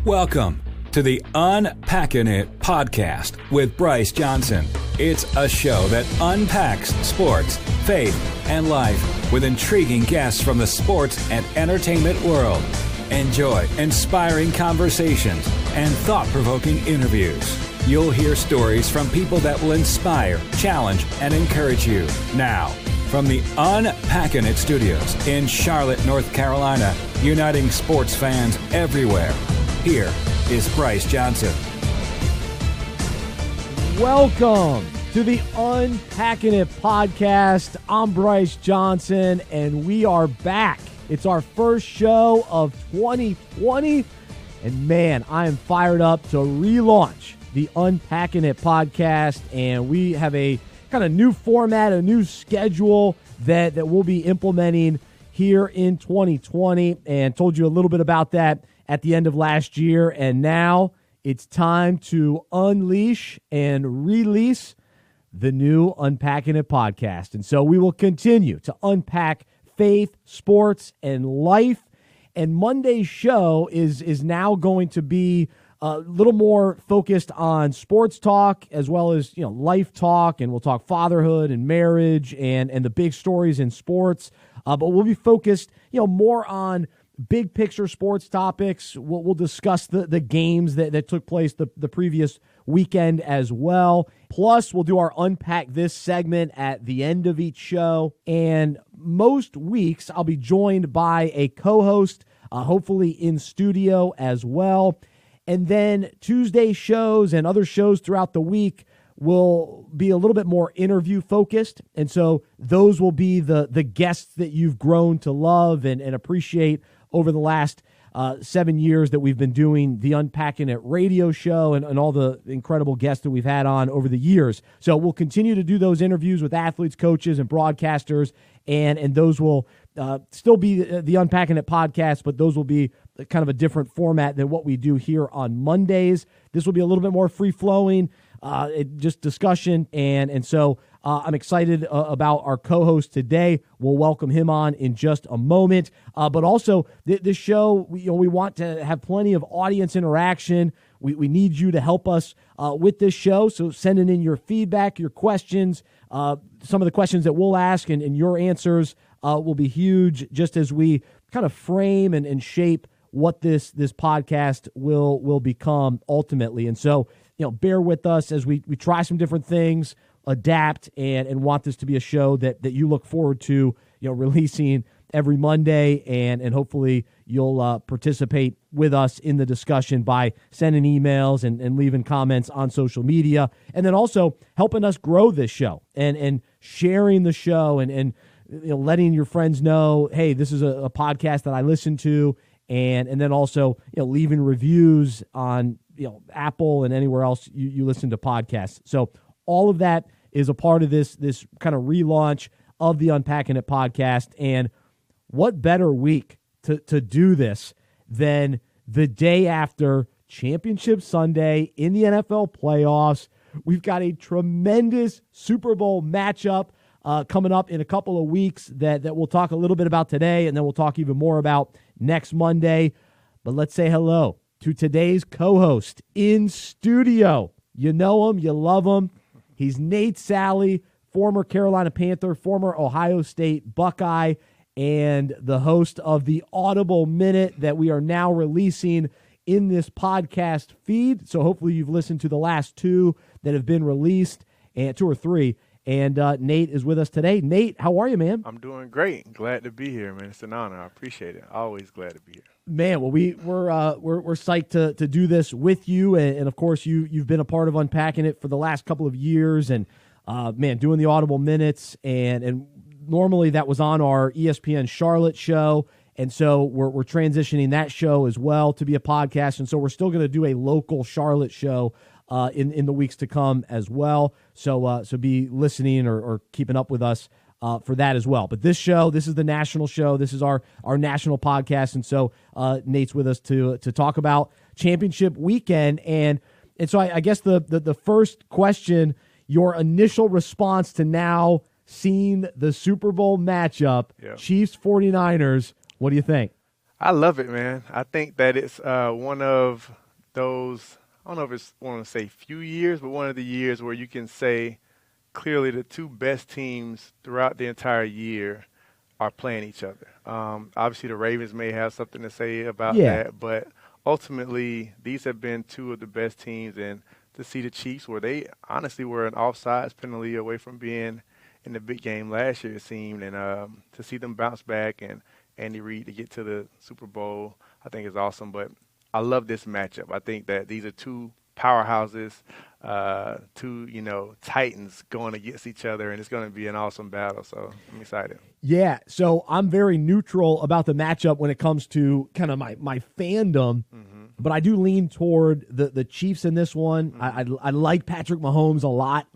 Welcome to the Unpacking It podcast with Bryce Johnson. It's a show that unpacks sports, faith, and life with intriguing guests from the sports and entertainment world. Enjoy inspiring conversations and thought-provoking interviews. You'll hear stories from people that will inspire, challenge, and encourage you. Now, from the Unpacking It studios in Charlotte, North Carolina, uniting sports fans everywhere, here is Bryce Johnson. Welcome to the Unpacking It podcast. I'm Bryce Johnson, and we are back. It's our first show of 2020, and man, I am fired up to relaunch the Unpacking It podcast, and we have a kind of new format, a new schedule that we'll be implementing here in 2020, and told you a little bit about that at the end of last year, and now it's time to unleash and release the new Unpacking It podcast. And so we will continue to unpack faith, sports, and life. And Monday's show is now going to be a little more focused on sports talk as well as, life talk, and we'll talk fatherhood and marriage and the big stories in sports. But we'll be focused, more on big picture sports topics. We'll discuss the games that took place the previous weekend as well. Plus, we'll do our Unpack This segment at the end of each show. And most weeks, I'll be joined by a co-host, hopefully in studio as well. And then Tuesday shows and other shows throughout the week will be a little bit more interview focused. And so those will be the guests that you've grown to love and appreciate over the last 7 years that we've been doing the Unpacking It radio show and all the incredible guests that we've had on over the years. So we'll continue to do those interviews with athletes, coaches, and broadcasters, and those will still be the Unpacking It podcast, but those will be kind of a different format than what we do here on Mondays. This will be a little bit more free-flowing, just discussion, and so I'm excited about our co-host today. We'll welcome him on in just a moment. But also, this show, we want to have plenty of audience interaction. We need you to help us with this show. So sending in your feedback, your questions, some of the questions that we'll ask, and your answers will be huge, just as we kind of frame and shape what this podcast will become ultimately. And so, bear with us as we try some different things, adapt, and want this to be a show that you look forward to, releasing every Monday, and hopefully you'll participate with us in the discussion by sending emails and leaving comments on social media, and then also helping us grow this show and sharing the show and letting your friends know, hey, this is a podcast that I listen to, and then also leaving reviews on Apple and anywhere else you listen to podcasts. So all of that is a part of this kind of relaunch of the Unpacking It podcast. And what better week to do this than the day after Championship Sunday in the NFL playoffs. We've got a tremendous Super Bowl matchup coming up in a couple of weeks that we'll talk a little bit about today, and then we'll talk even more about next Monday. But let's say hello to today's co-host in studio. You know him, you love him. He's Nate Salley, former Carolina Panther, former Ohio State Buckeye, and the host of the Audible Minute that we are now releasing in this podcast feed. So hopefully you've listened to the last two that have been released, and 2 or 3. And Nate is with us today. Nate, how are you, man? I'm doing great. Glad to be here, man. It's an honor. I appreciate it. Always glad to be here. Man, well, we're psyched to do this with you, and of course you've been a part of Unpacking It for the last couple of years, and man, doing the Audible Minutes, and normally that was on our ESPN Charlotte show, and so we're transitioning that show as well to be a podcast, and so we're still going to do a local Charlotte show in the weeks to come as well. So be listening or keeping up with us for that as well. But this show, this is the national show. This is our national podcast. And so Nate's with us to talk about championship weekend. And so I guess the first question, your initial response to now seeing the Super Bowl matchup, Chiefs 49ers, what do you think? I love it, man. I think that it's one of those, I don't know if it's want to say few years, but one of the years where you can say clearly the two best teams throughout the entire year are playing each other. Obviously, the Ravens may have something to say about that, but ultimately, these have been two of the best teams. And to see the Chiefs, where they honestly were an offsides penalty away from being in the big game last year, it seemed, and to see them bounce back and Andy Reid to get to the Super Bowl, I think is awesome. But I love this matchup. I think that these are two powerhouses, two titans going against each other, and it's going to be an awesome battle. So I'm excited. Yeah, so I'm very neutral about the matchup when it comes to kind of my fandom, but I do lean toward the Chiefs in this one. I like Patrick Mahomes a lot.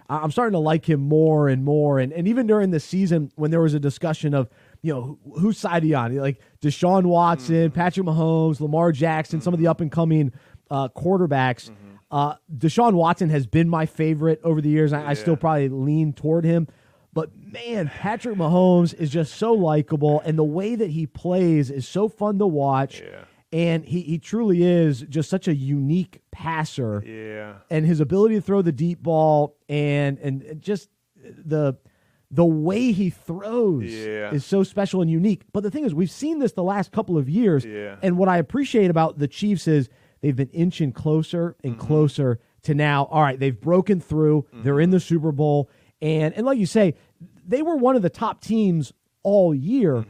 I'm starting to like him more and more, and even during the season when there was a discussion of whose side are you on, like Deshaun Watson, Patrick Mahomes, Lamar Jackson, some of the up and coming quarterbacks. Deshaun Watson has been my favorite over the years. I still probably lean toward him. But, man, Patrick Mahomes is just so likable, and the way that he plays is so fun to watch. Yeah. And he truly is just such a unique passer. Yeah. And his ability to throw the deep ball and just the way he throws is so special and unique. But the thing is, we've seen this the last couple of years. Yeah. And what I appreciate about the Chiefs is they've been inching closer and closer to now. All right, they've broken through. They're in the Super Bowl. And like you say, they were one of the top teams all year,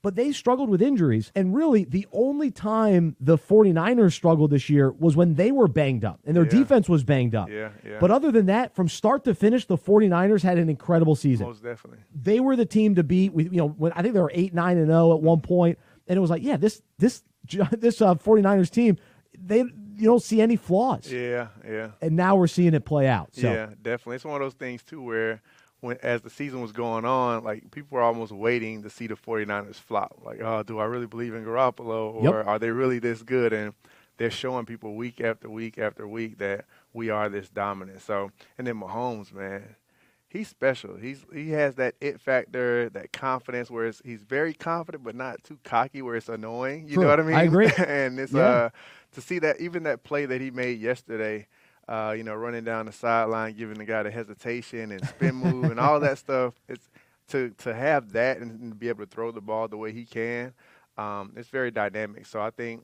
but they struggled with injuries. And really, the only time the 49ers struggled this year was when they were banged up, and their defense was banged up. But other than that, from start to finish, the 49ers had an incredible season. Most definitely. They were the team to beat. When I think they were 8-9-0 at one point, and it was like, this 49ers team, you don't see any flaws. Yeah. And now we're seeing it play out. So. Yeah, definitely. It's one of those things, too, where as the season was going on, like people were almost waiting to see the 49ers flop. Like, oh, do I really believe in Garoppolo, or are they really this good? And they're showing people week after week after week that we are this dominant. So, and then Mahomes, man, he's special. He has that it factor, that confidence where he's very confident but not too cocky where it's annoying. You know what I mean? I agree. And it's to see that, even that play that he made yesterday, running down the sideline, giving the guy the hesitation and spin move and all that stuff. It's to have that and to be able to throw the ball the way he can. It's very dynamic. So I think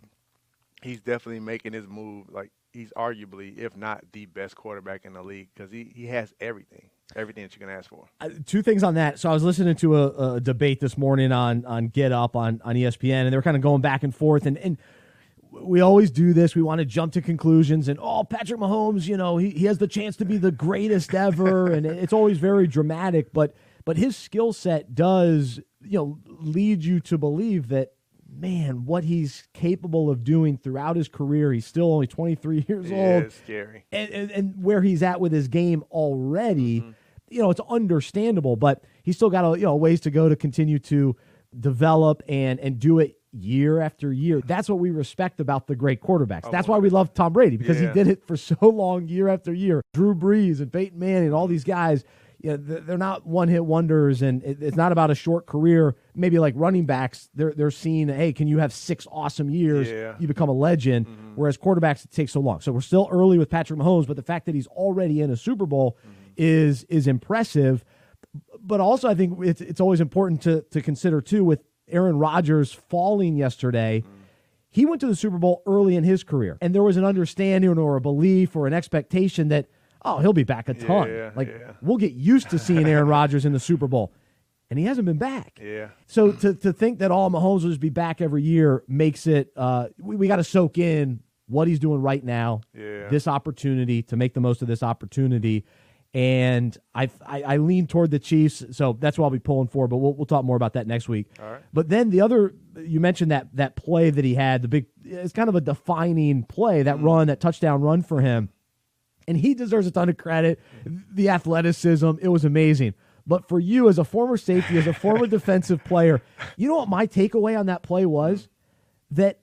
he's definitely making his move. Like, he's arguably, if not the best quarterback in the league, because he has everything that you can ask for. Two things on that. So I was listening to a debate this morning on Get Up on ESPN, and they were kind of going back and forth. And we always do this. We want to jump to conclusions. And, Patrick Mahomes, he has the chance to be the greatest ever. And it's always very dramatic. But his skill set does, lead you to believe that, man, what he's capable of doing throughout his career. He's still only 23 years old. It's scary. And where he's at with his game already, it's understandable. But he's still got a ways to go to continue to develop and do it year after year. That's what we respect about the great quarterbacks. That's why we love Tom Brady, because he did it for so long, year after year. Drew Brees and Peyton Manning and all these guys, they're not one-hit wonders, and it's not about a short career. Maybe like running backs, they're seeing, hey, can you have 6 awesome years? You become a legend. Whereas quarterbacks, it takes so long. So we're still early with Patrick Mahomes, but the fact that he's already in a Super Bowl is impressive. But also, I think it's always important to consider, too, with Aaron Rodgers falling yesterday. He went to the Super Bowl early in his career, and there was an understanding or a belief or an expectation that, he'll be back a ton. We'll get used to seeing Aaron Rodgers in the Super Bowl. And he hasn't been back. So to think that Mahomes will just be back every year makes it we got to soak in what he's doing right now, this opportunity, to make the most of this opportunity. And I lean toward the Chiefs, so that's what I'll be pulling for, but we'll talk more about that next week. All right. But then you mentioned that play that he had, it's kind of a defining play, that run, that touchdown run for him. And he deserves a ton of credit. The athleticism, it was amazing. But for you, as a former safety, as a former defensive player, you know what my takeaway on that play was? That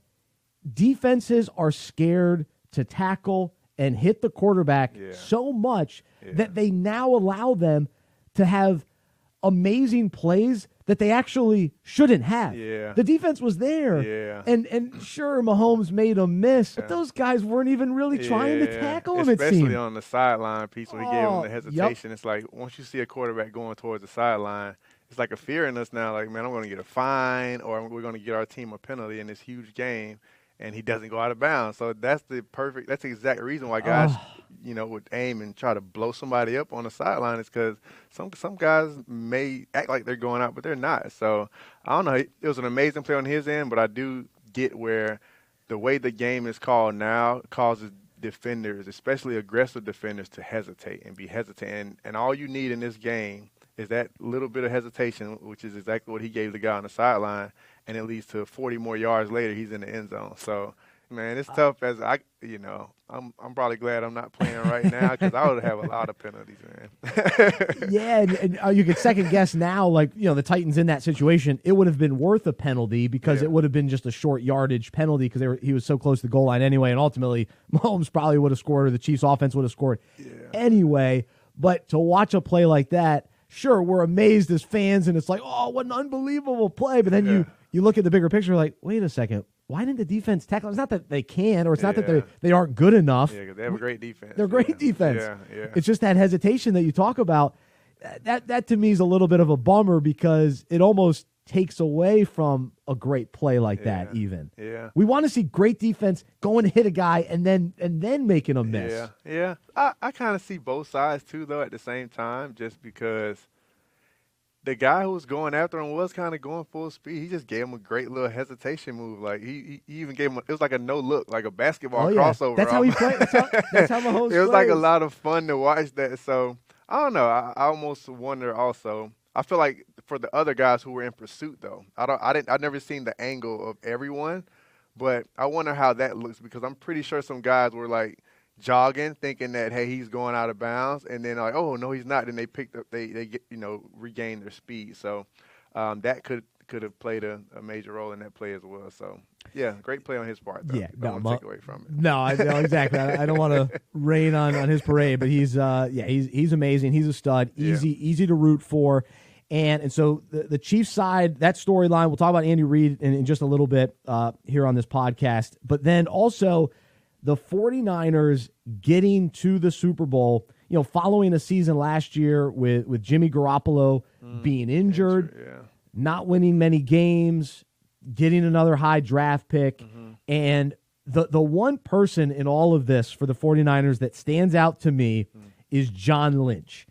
defenses are scared to tackle and hit the quarterback so much that they now allow them to have amazing plays that they actually shouldn't have. Yeah. The defense was there. Yeah. And sure, Mahomes made a miss, but those guys weren't even really trying to tackle him, it seemed. Especially on the sideline piece when he gave him the hesitation. Yep. It's like once you see a quarterback going towards the sideline, it's like a fear in us now. Like, man, I'm going to get a fine or we're going to get our team a penalty in this huge game, and he doesn't go out of bounds. So that's the exact reason why guys, would aim and try to blow somebody up on the sideline is because some guys may act like they're going out, but they're not. So I don't know. It was an amazing play on his end, but I do get where the way the game is called now causes defenders, especially aggressive defenders, to hesitate and be hesitant. And all you need in this game is that little bit of hesitation, which is exactly what he gave the guy on the sideline, and it leads to 40 more yards later, he's in the end zone. So, man, it's tough I'm probably glad I'm not playing right now because I would have a lot of penalties, man. Yeah, and you could second guess now, like, the Titans in that situation, it would have been worth a penalty because it would have been just a short yardage penalty because he was so close to the goal line anyway, and ultimately Mahomes probably would have scored or the Chiefs offense would have scored anyway. But to watch a play like that, sure, we're amazed as fans, and it's like, oh, what an unbelievable play. But then you look at the bigger picture, like, wait a second. Why didn't the defense tackle? It's not that they can, or it's not that they aren't good enough. Yeah, because they have a great defense. They're great defense. Yeah. It's just that hesitation that you talk about. That to me is a little bit of a bummer because it almost takes away from a great play like that even. Yeah. We want to see great defense going to hit a guy and then making a miss. Yeah. I kind of see both sides too, though, at the same time, just because the guy who was going after him was kind of going full speed. He just gave him a great little hesitation move. Like he even gave him it was like a no look, like a basketball crossover. That's how he played. That's how Mahomes plays. It was like a lot of fun to watch that. So I don't know. I almost wonder also. I feel like for the other guys who were in pursuit, though, I've never seen the angle of everyone, but I wonder how that looks because I'm pretty sure some guys were like jogging, thinking that, hey, he's going out of bounds, and then like, oh no, he's not. Then they picked up, they get regained their speed. So that could have played a major role in that play as well. So yeah, great play on his part. Though. Don't take away from it. No, exactly. I don't want to rain on his parade, but he's amazing. He's a stud. Easy to root for. And so the Chiefs side, that storyline, we'll talk about Andy Reid in just a little bit here on this podcast. But then also the 49ers getting to the Super Bowl, following a season last year with Jimmy Garoppolo being injured, not winning many games, getting another high draft pick. And the one person in all of this for the 49ers that stands out to me is John Lynch.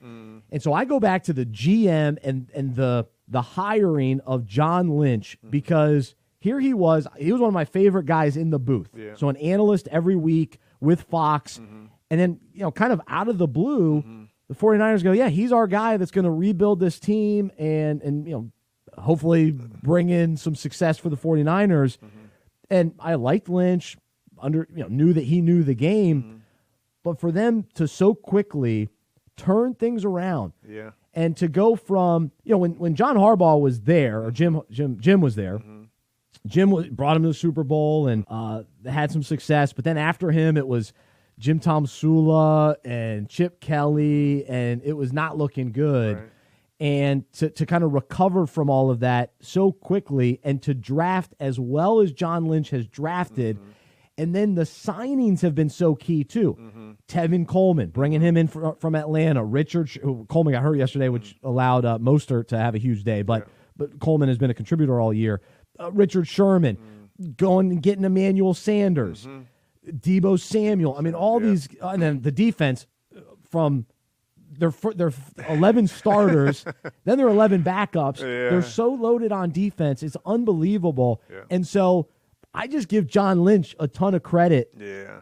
And so I go back to the GM and the hiring of John Lynch because here he was one of my favorite guys in the booth. Yeah. So an analyst every week with Fox. And then, kind of out of the blue, the 49ers go, yeah, he's our guy that's going to rebuild this team and hopefully bring in some success for the 49ers. And I liked Lynch, knew that he knew the game. But for them to so quickly turn things around and to go from, when John Harbaugh was there, or Jim was there, Jim brought him to the Super Bowl and had some success. But then after him, it was Jim Tomsula and Chip Kelly, and it was not looking good. Right. And to kind of recover from all of that so quickly and to draft as well as John Lynch has drafted, and then the signings have been so key too. Tevin Coleman, bringing him in from Atlanta. Coleman got hurt yesterday, which allowed Mostert to have a huge day, but Coleman has been a contributor all year. Richard Sherman, going and getting Emmanuel Sanders, Deebo Samuel. I mean, all these, and then the defense from their 11 starters, then their 11 backups. They're so loaded on defense. It's unbelievable. And so I just give John Lynch a ton of credit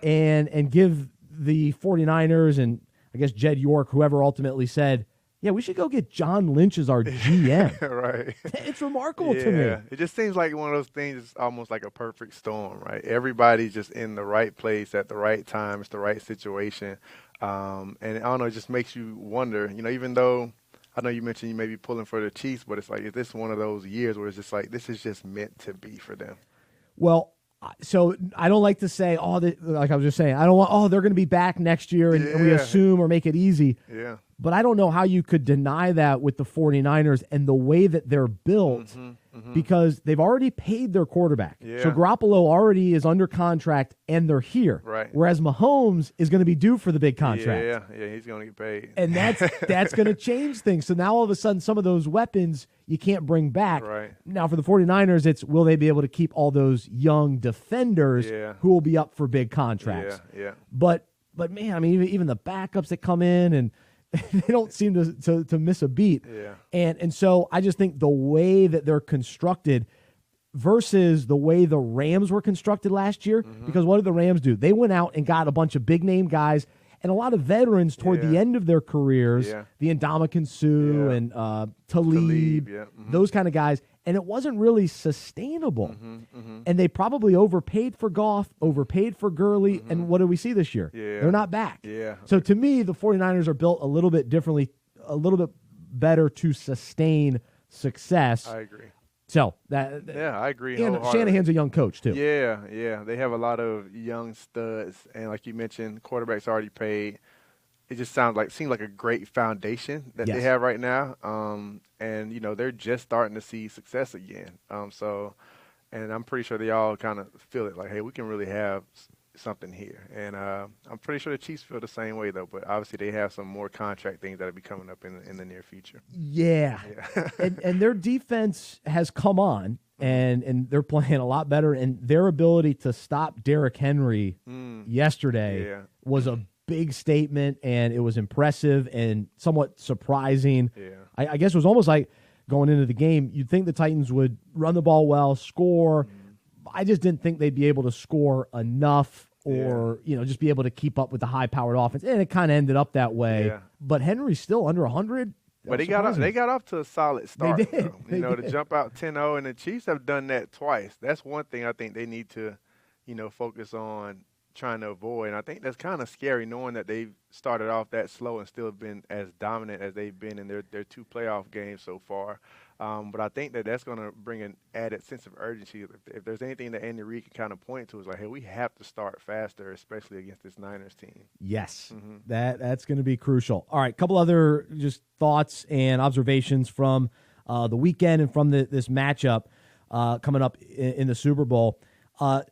and give the 49ers and I guess Jed York, whoever ultimately said, yeah, we should go get John Lynch as our GM. Right. It's remarkable to me. It just seems like one of those things is almost like a perfect storm, right? Everybody's just in the right place at the right time. It's the right situation. And I don't know, it just makes you wonder, even though I know you mentioned you may be pulling for the Chiefs, but it's like, is this one of those years where it's just like, this is just meant to be for them? Well, so I don't like to say, like I was just saying, I don't want, they're going to be back next year and we assume or make it easy. But I don't know how you could deny that with the 49ers and the way that they're built because they've already paid their quarterback. Yeah. So Garoppolo already is under contract and they're here. Right. Whereas Mahomes is going to be due for the big contract. Yeah, he's going to get paid. And that's going to change things. So now all of a sudden some of those weapons you can't bring back. Right. Now for the 49ers, it's will they be able to keep all those young defenders who will be up for big contracts. Yeah. But man, I mean, even the backups that come in and they don't seem to miss a beat. Yeah. And so I just think the way that they're constructed versus the way the Rams were constructed last year, because what did the Rams do? They went out and got a bunch of big-name guys and a lot of veterans toward the end of their careers, the Ndamukong Suh and Talib, those kind of guys, and it wasn't really sustainable. And they probably overpaid for Goff, overpaid for Gurley, and what do we see this year? They're not back. So to me, the 49ers are built a little bit differently, a little bit better to sustain success. I agree. So I agree. And Shanahan's a young coach too. Yeah. They have a lot of young studs, and like you mentioned, quarterback's already paid. It just seems like a great foundation that they have right now. And they're just starting to see success again. And I'm pretty sure they all kind of feel it like, hey, we can really have something here. And I'm pretty sure the Chiefs feel the same way, though. But obviously they have some more contract things that will be coming up in the near future. Yeah. and their defense has come on, and they're playing a lot better. And their ability to stop Derrick Henry yesterday was a big statement, and it was impressive and somewhat surprising. I guess it was almost like going into the game, you'd think the Titans would run the ball well, score. I just didn't think they'd be able to score enough or, just be able to keep up with the high-powered offense. And it kind of ended up that way. But Henry's still under 100. But they got off to a solid start. They did. To jump out 10-0, and the Chiefs have done that twice. That's one thing I think they need to, focus on trying to avoid. And I think that's kind of scary knowing that they've started off that slow and still been as dominant as they've been in their two playoff games so far. But I think that's going to bring an added sense of urgency. If there's anything that Andy Reid can kind of point to, is like, hey, we have to start faster, especially against this Niners team. Yes, that's going to be crucial. All right, a couple other just thoughts and observations from the weekend and from this matchup coming up in the Super Bowl.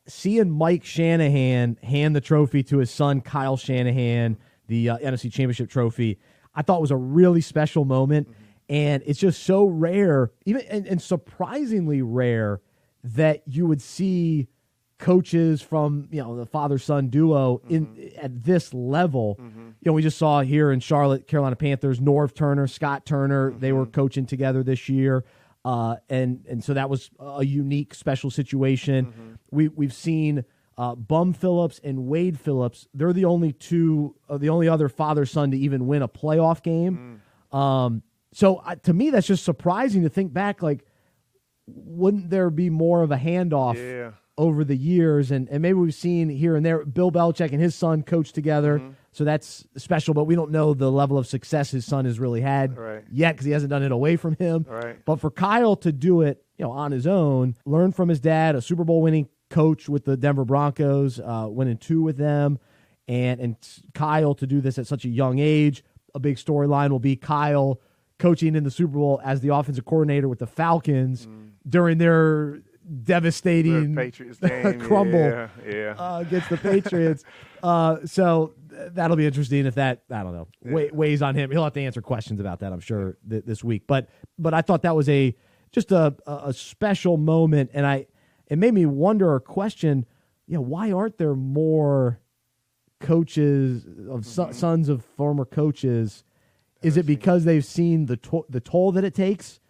Seeing Mike Shanahan hand the trophy to his son, Kyle Shanahan, the NFC Championship trophy, I thought was a really special moment. And it's just so rare, even and surprisingly rare, that you would see coaches from the father-son duo at this level. We just saw here in Charlotte, Carolina Panthers, Norv Turner, Scott Turner. They were coaching together this year, and so that was a unique, special situation. We've seen Bum Phillips and Wade Phillips. They're the only other father-son to even win a playoff game. So to me, that's just surprising to think back. Like, wouldn't there be more of a handoff over the years? And maybe we've seen here and there Bill Belichick and his son coach together. So that's special, but we don't know the level of success his son has really had yet because he hasn't done it away from him. But for Kyle to do it, on his own, learn from his dad, a Super Bowl winning coach with the Denver Broncos, winning 2 with them, and Kyle to do this at such a young age. A big storyline will be Kyle coaching in the Super Bowl as the offensive coordinator with the Falcons during their devastating Patriots game. crumble against the Patriots. So that'll be interesting if that, I don't know, weighs on him. He'll have to answer questions about that, I'm sure, this week. But I thought that was just a special moment, and it made me wonder or question, why aren't there more coaches of sons of former coaches? Is it because they've seen the toll that it takes?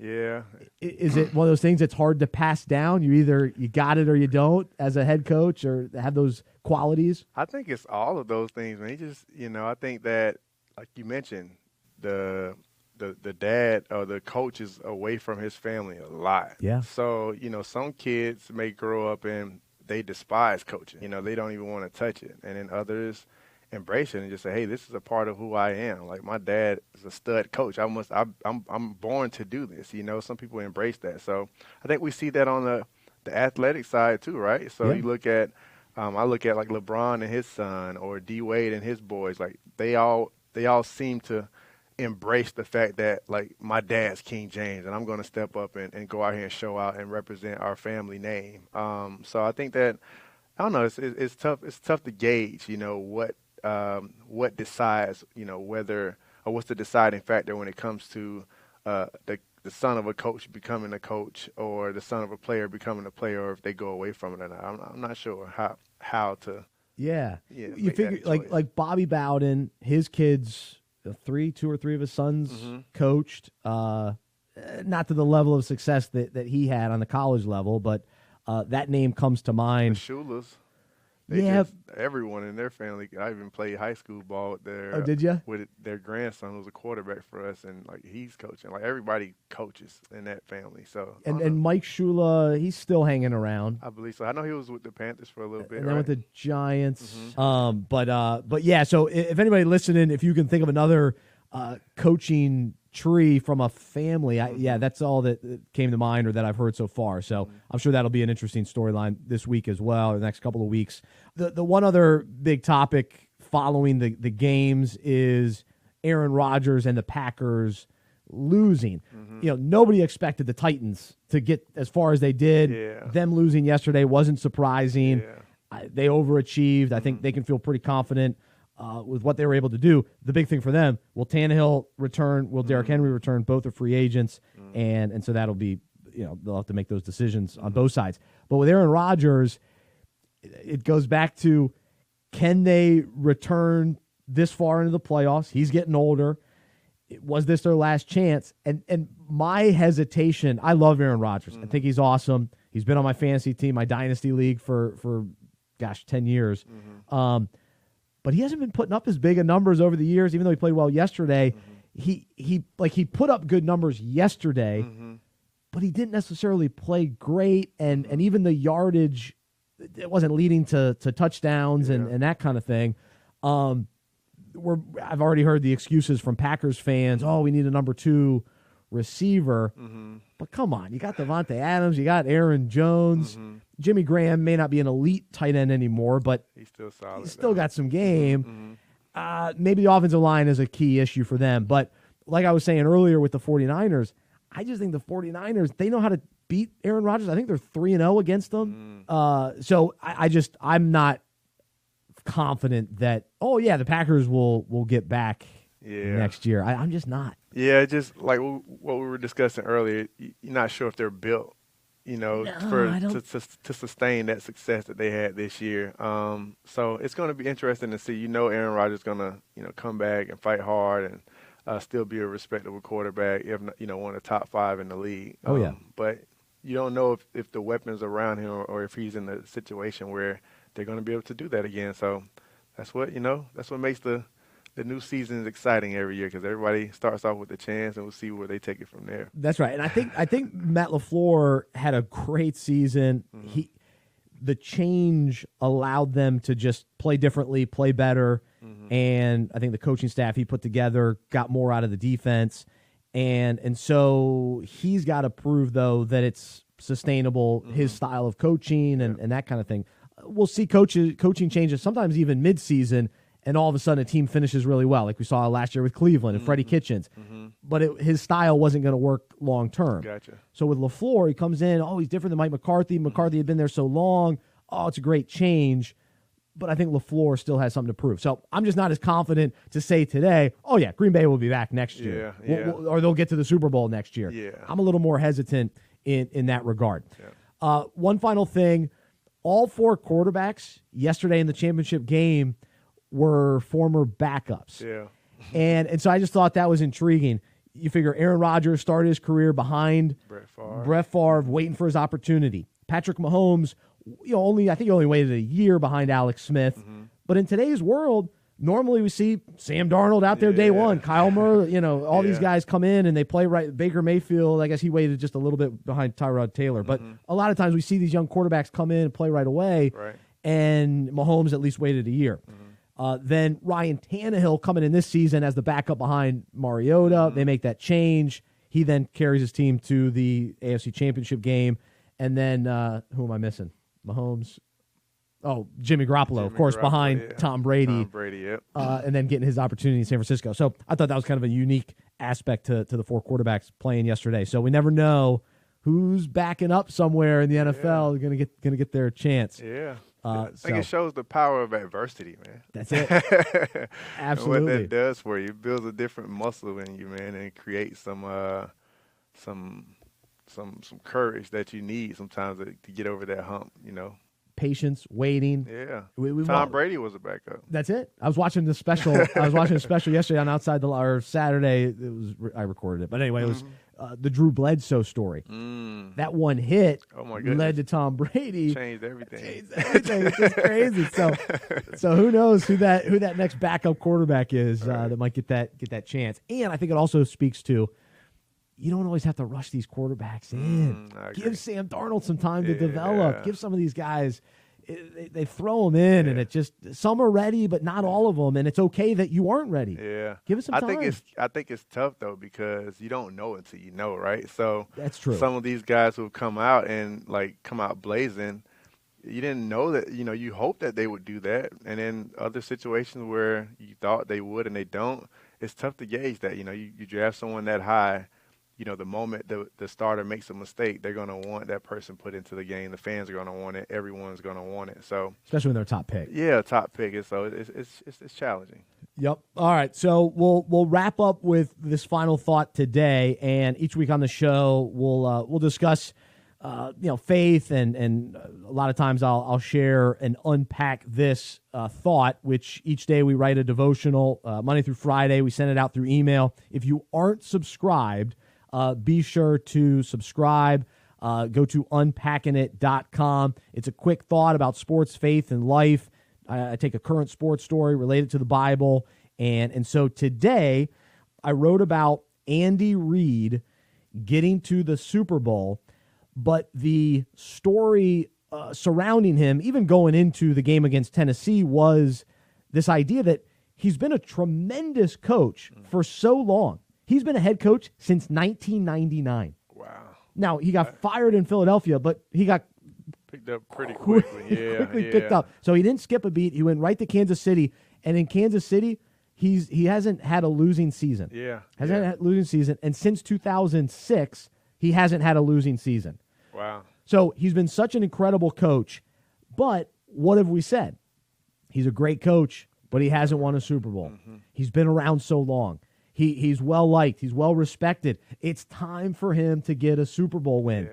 Yeah. Is it one of those things that's hard to pass down? You got it or you don't as a head coach or have those qualities? I think it's all of those things, man. I think that, like you mentioned, the dad or the coach is away from his family a lot. Yeah. So, some kids may grow up and they despise coaching. They don't even want to touch it. And then others embrace it and just say, hey, this is a part of who I am. Like, my dad is a stud coach. I'm born to do this. Some people embrace that. So I think we see that on the athletic side too, right? So you look at, I look at like LeBron and his son or D Wade and his boys. Like, they all they all seem to embrace the fact that, like, my dad's King James, and I'm going to step up and go out here and show out and represent our family name. So I think that, I don't know, it's tough. It's tough to gauge, what decides, whether, or what's the deciding factor when it comes to the son of a coach becoming a coach, or the son of a player becoming a player, or if they go away from it or not. I'm not sure how to. Yeah. You figure like Bobby Bowden, his kids, two or three of his sons coached, not to the level of success that he had on the college level, but that name comes to mind. The Shulas. Everyone in their family. I even played high school ball with Oh, did you? With their grandson, who was a quarterback for us, and like he's coaching. Like everybody coaches in that family. So and Mike Shula, he's still hanging around. I believe so. I know he was with the Panthers for a little bit, and then with the Giants. But yeah. So if anybody listening, if you can think of another coaching tree from a family, that's all that came to mind or that I've heard so far. So I'm sure that'll be an interesting storyline this week as well, or the next couple of weeks. The one other big topic following the games is Aaron Rodgers and the Packers losing. Nobody expected the Titans to get as far as they did. Yeah. Them losing yesterday wasn't surprising. Yeah. They overachieved. I think they can feel pretty confident with what they were able to do. The big thing for them, will Tannehill return? Will Derrick Henry return? Both are free agents, and so that'll be, they'll have to make those decisions on both sides. But with Aaron Rodgers, it goes back to, can they return this far into the playoffs? He's getting older. Was this their last chance? And my hesitation, I love Aaron Rodgers. I think he's awesome. He's been on my fantasy team, my dynasty league for 10 years. But he hasn't been putting up as big of numbers over the years, even though he played well yesterday. He put up good numbers yesterday, but he didn't necessarily play great, and even the yardage, it wasn't leading to touchdowns and that kind of thing. I've already heard the excuses from Packers fans. Oh, we need a number 2 receiver. But come on, you got Devontae Adams, you got Aaron Jones. Jimmy Graham may not be an elite tight end anymore, but he's still solid. He's still got some game. Maybe the offensive line is a key issue for them. But like I was saying earlier with the 49ers, I just think the 49ers, they know how to beat Aaron Rodgers. I think they're 3-0 against them. So I'm not confident that, the Packers will get back next year. I'm just not. Yeah, just like what we were discussing earlier, you're not sure if they're built, to sustain that success that they had this year. So it's going to be interesting to see. Aaron Rodgers is going to, come back and fight hard and still be a respectable quarterback, if not, one of the top 5 in the league. But you don't know if the weapons around him or if he's in a situation where they're going to be able to do that again. So that's what makes the new season is exciting every year, because everybody starts off with a chance, and we'll see where they take it from there. That's right. And I think Matt LaFleur had a great season. The change allowed them to just play differently, play better, and I think the coaching staff he put together got more out of the defense. And so he's got to prove, though, that it's sustainable, his style of coaching and that kind of thing. We'll see coaching changes, sometimes even midseason, and all of a sudden a team finishes really well, like we saw last year with Cleveland and Freddie Kitchens. But his style wasn't going to work long term. Gotcha. So with LaFleur, he comes in, he's different than Mike McCarthy. McCarthy had been there so long. It's a great change. But I think LaFleur still has something to prove. So I'm just not as confident to say today, Green Bay will be back next year. Or they'll get to the Super Bowl next year. Yeah. I'm a little more hesitant in that regard. Yeah. One final thing. All 4 quarterbacks yesterday in the championship game were former backups. Yeah. And so I just thought that was intriguing. You figure Aaron Rodgers started his career behind Brett Favre, waiting for his opportunity. Patrick Mahomes, I think he only waited a year behind Alex Smith. But in today's world, normally we see Sam Darnold out there day one, Kyle Murray, all these guys come in and they play right. Baker Mayfield, I guess he waited just a little bit behind Tyrod Taylor. But a lot of times we see these young quarterbacks come in and play right away. Right. And Mahomes at least waited a year. Then Ryan Tannehill coming in this season as the backup behind Mariota. They make that change. He then carries his team to the AFC Championship game. And then, who am I missing? Mahomes. Jimmy Garoppolo, of course, behind Tom Brady. Tom Brady, yep. And then getting his opportunity in San Francisco. So I thought that was kind of a unique aspect to the 4 quarterbacks playing yesterday. So we never know who's backing up somewhere in the NFL going to get their chance. Yeah. I think it shows the power of adversity, man. That's it. Absolutely. And what that does for you, it builds a different muscle in you, man, and creates some courage that you need sometimes to get over that hump, Patience, waiting. Yeah. Tom Brady was a backup. That's it. I was watching the special. Yesterday on Outside the or Saturday. I recorded it, but anyway, it was the Drew Bledsoe story. That one hit led to Tom Brady. Changed everything. It's just crazy. So who knows who that next backup quarterback is that might get that chance. And I think it also speaks to, you don't always have to rush these quarterbacks in. Give Sam Darnold some time to develop. Give some of these guys, they throw them in, and it just, some are ready, but not all of them, and it's okay that you aren't ready. Yeah. Give it some time. I think it's tough, though, because you don't know until you know, right? So that's true. Some of these guys who come out and, come out blazing, you didn't know that, you hope that they would do that. And then other situations where you thought they would and they don't, it's tough to gauge that. You draft someone that high, the moment the starter makes a mistake, they're going to want that person put into the game. The fans are going to want it. Everyone's going to want it. So especially when they're top pick. Yeah, top pick. So it's challenging. Yep. All right. So we'll wrap up with this final thought today, and each week on the show we'll discuss faith, and a lot of times I'll share and unpack this thought, which each day we write a devotional, Monday through Friday. We send it out through email. If you aren't subscribed, be sure to subscribe. Go to unpackingit.com. It's a quick thought about sports, faith, and life. I take a current sports story related to the Bible. And so today I wrote about Andy Reid getting to the Super Bowl, but the story surrounding him, even going into the game against Tennessee, was this idea that he's been a tremendous coach for so long. He's been a head coach since 1999. Wow. Now, he got fired in Philadelphia, but he got picked up pretty quickly. Picked up. So he didn't skip a beat. He went right to Kansas City. And in Kansas City, he hasn't had a losing season. Hasn't had a losing season. And since 2006, he hasn't had a losing season. Wow. So he's been such an incredible coach. But what have we said? He's a great coach, but he hasn't won a Super Bowl. Mm-hmm. He's been around so long. He's well-liked. He's well-respected. It's time for him to get a Super Bowl win. Yeah.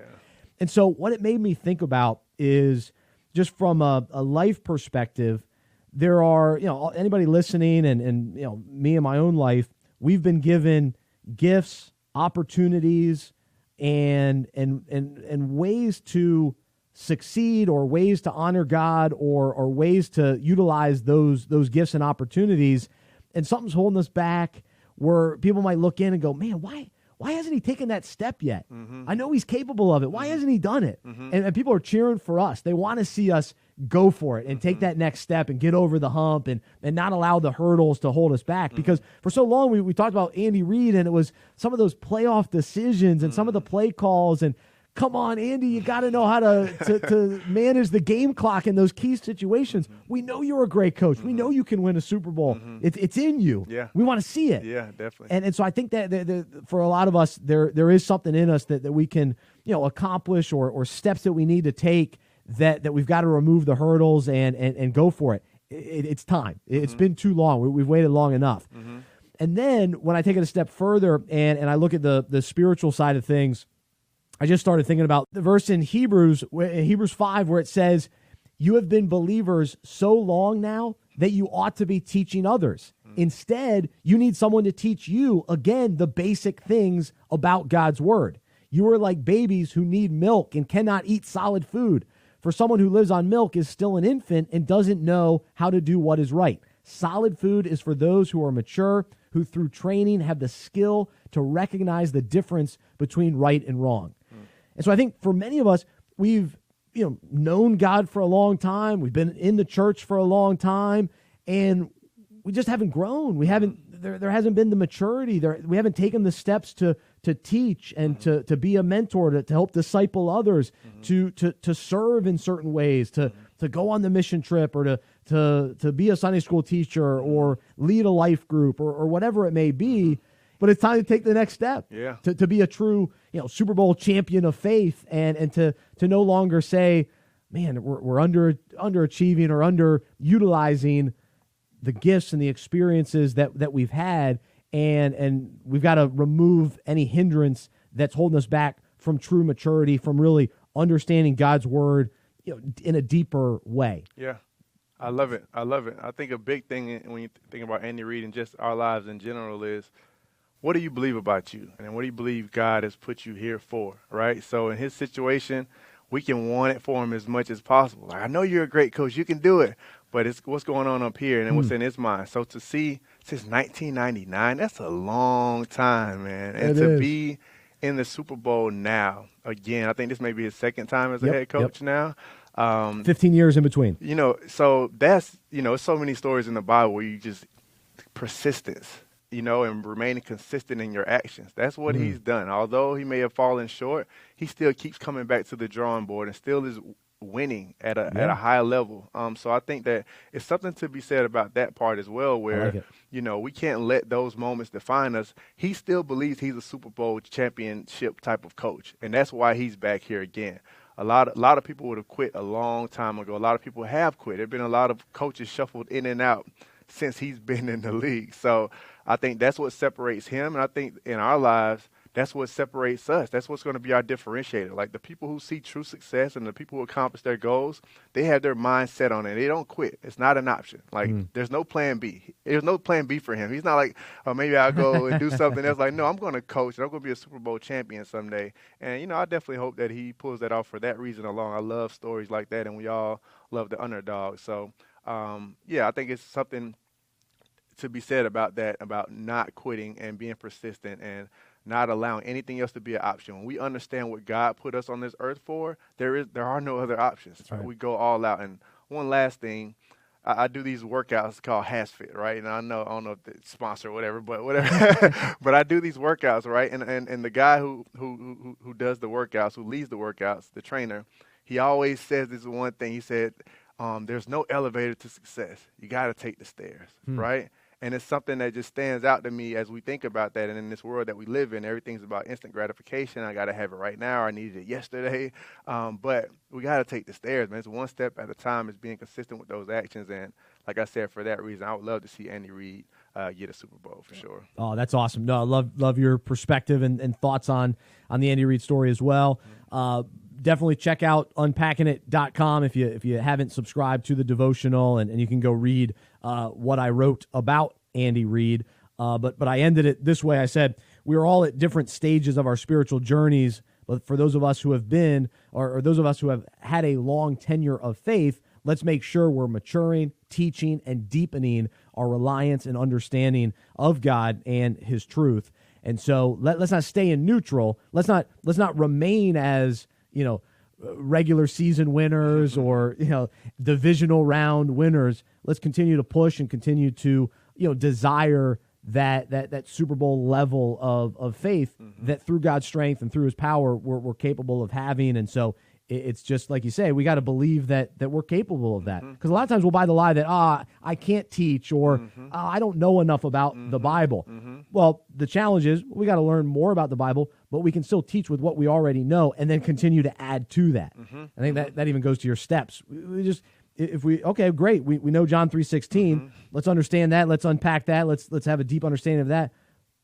And so what it made me think about is, just from a life perspective, there are, anybody listening and me in my own life, we've been given gifts, opportunities, and ways to succeed, or ways to honor God, or ways to utilize those gifts and opportunities. And something's holding us back, where people might look in and go, man, why hasn't he taken that step yet? Mm-hmm. I know he's capable of it. Why hasn't he done it? Mm-hmm. And people are cheering for us. They want to see us go for it and take that next step and get over the hump and not allow the hurdles to hold us back. Because for so long we talked about Andy Reid, and it was some of those playoff decisions and some of the play calls, and come on, Andy, you got to know how to manage the game clock in those key situations. We know you're a great coach. We know you can win a Super Bowl. It's in you. Yeah. We want to see it. Yeah, definitely. And so I think that for a lot of us, there is something in us that we can accomplish, or steps that we need to take, that we've got to remove the hurdles and go for it. It's time. It's been too long. We've waited long enough. And then when I take it a step further and I look at the spiritual side of things, I just started thinking about the verse in Hebrews 5, where it says, you have been believers so long now that you ought to be teaching others. Instead, you need someone to teach you, again, the basic things about God's word. You are like babies who need milk and cannot eat solid food. For someone who lives on milk is still an infant and doesn't know how to do what is right. Solid food is for those who are mature, who through training have the skill to recognize the difference between right and wrong. And so I think for many of us, we've known God for a long time. We've been in the church for a long time, and we just haven't grown. We haven't. There hasn't been the maturity. We haven't taken the steps to to teach and to be a mentor, to help disciple others, to serve in certain ways, to go on the mission trip, or to be a Sunday school teacher, or lead a life group, or whatever it may be. But it's time to take the next step. Yeah. To be a true, Super Bowl champion of faith, and to no longer say, man, we're underachieving or underutilizing the gifts and the experiences that we've had, and we've got to remove any hindrance that's holding us back from true maturity, from really understanding God's word, in a deeper way. Yeah, I love it. I think a big thing when you think about Andy Reid and just our lives in general is, what do you believe about you, and what do you believe God has put you here for, right? So in his situation, we can want it for him as much as possible. Like, I know you're a great coach, you can do it, but it's what's going on up here and what's in his mind. So to see since 1999, that's a long time, man. And to be in the Super Bowl now, again, I think this may be his second time as a head coach now. 15 years in between. So that's, so many stories in the Bible where you just persistence, and remaining consistent in your actions. That's what he's done. Although he may have fallen short, he still keeps coming back to the drawing board and still is winning at a high level. So I think that it's something to be said about that part as well, where, we can't let those moments define us. He still believes he's a Super Bowl championship type of coach, and that's why he's back here again. A lot of people would have quit a long time ago. A lot of people have quit. There have been a lot of coaches shuffled in and out since he's been in the league. So I think that's what separates him, and I think in our lives, that's what separates us. That's what's going to be our differentiator. Like, the people who see true success and the people who accomplish their goals, they have their mind set on it. They don't quit. It's not an option. Like, there's no plan B. There's no plan B for him. He's not like, oh, maybe I'll go and do something else. Like, no, I'm going to coach, and I'm going to be a Super Bowl champion someday. And, I definitely hope that he pulls that off for that reason alone. I love stories like that, and we all love the underdog. So, I think it's something to be said about that, about not quitting and being persistent and not allowing anything else to be an option. When we understand what God put us on this earth for, there are no other options. Right. We go all out. And one last thing, I do these workouts called HasFit, right? And I don't know if it's sponsor or whatever, but but I do these workouts, right? And the guy who does the workouts, who leads the workouts, the trainer, he always says this one thing. He said, there's no elevator to success. You got to take the stairs, right? And it's something that just stands out to me as we think about that. And in this world that we live in, everything's about instant gratification. I got to have it right now. I needed it yesterday. But we got to take the stairs, man. It's one step at a time. It's being consistent with those actions. And like I said, for that reason, I would love to see Andy Reid get a Super Bowl for sure. Oh, that's awesome. No, I love your perspective and thoughts on the Andy Reid story as well. Definitely check out unpackingit.com if you haven't subscribed to the devotional, and you can go read what I wrote about Andy Reid. But I ended it this way. I said, we are all at different stages of our spiritual journeys, but for those of us who have been, or those of us who have had a long tenure of faith, let's make sure we're maturing, teaching, and deepening our reliance and understanding of God and his truth. And so let's not stay in neutral. Let's not remain as regular season winners or, divisional round winners. Let's continue to push and continue to, desire that Super Bowl level of faith that through God's strength and through his power we're capable of having. And so it's just like you say, we got to believe that we're capable of that. Because a lot of times we'll buy the lie that, I can't teach, or I don't know enough about the Bible. Well, the challenge is we got to learn more about the Bible, but we can still teach with what we already know and then continue to add to that. I think that even goes to your steps. Okay, great. We know John 3:16. Let's understand that. Let's unpack that. Let's have a deep understanding of that.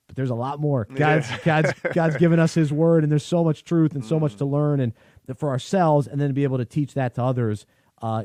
But there's a lot more. God's given us his word, and there's so much truth and so much to learn and for ourselves, and then to be able to teach that to others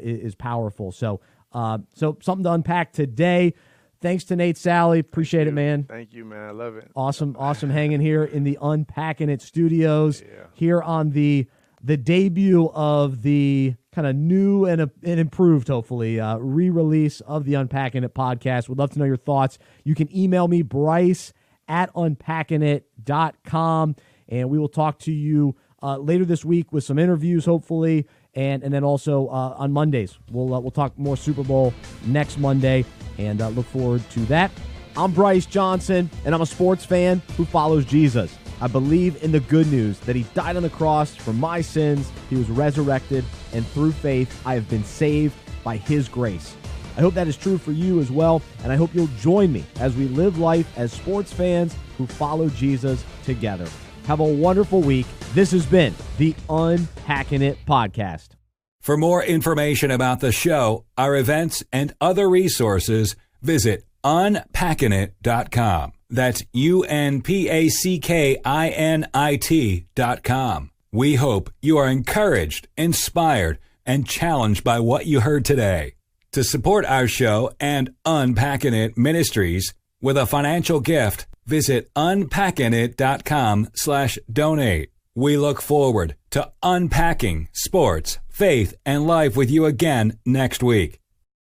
is powerful. So something to unpack today. Thanks to Nate Salley. Appreciate it, man. Thank you, man. I love it. Awesome hanging here in the Unpacking It studios here on the debut of the kind of new and improved, hopefully, re-release of the Unpacking It podcast. Would love to know your thoughts. You can email me, Bryce@unpackingit.com, and we will talk to you later this week with some interviews, hopefully, and then also on Mondays. We'll talk more Super Bowl next Monday, and look forward to that. I'm Bryce Johnson, and I'm a sports fan who follows Jesus. I believe in the good news that he died on the cross for my sins, he was resurrected, and through faith, I have been saved by his grace. I hope that is true for you as well, and I hope you'll join me as we live life as sports fans who follow Jesus together. Have a wonderful week. This has been the Unpacking It Podcast. For more information about the show, our events, and other resources, visit unpackinit.com. That's unpackinit.com. We hope you are encouraged, inspired, and challenged by what you heard today. To support our show and Unpacking It Ministries with a financial gift, visit unpackinit.com/donate. We look forward to unpacking sports, faith, and life with you again next week.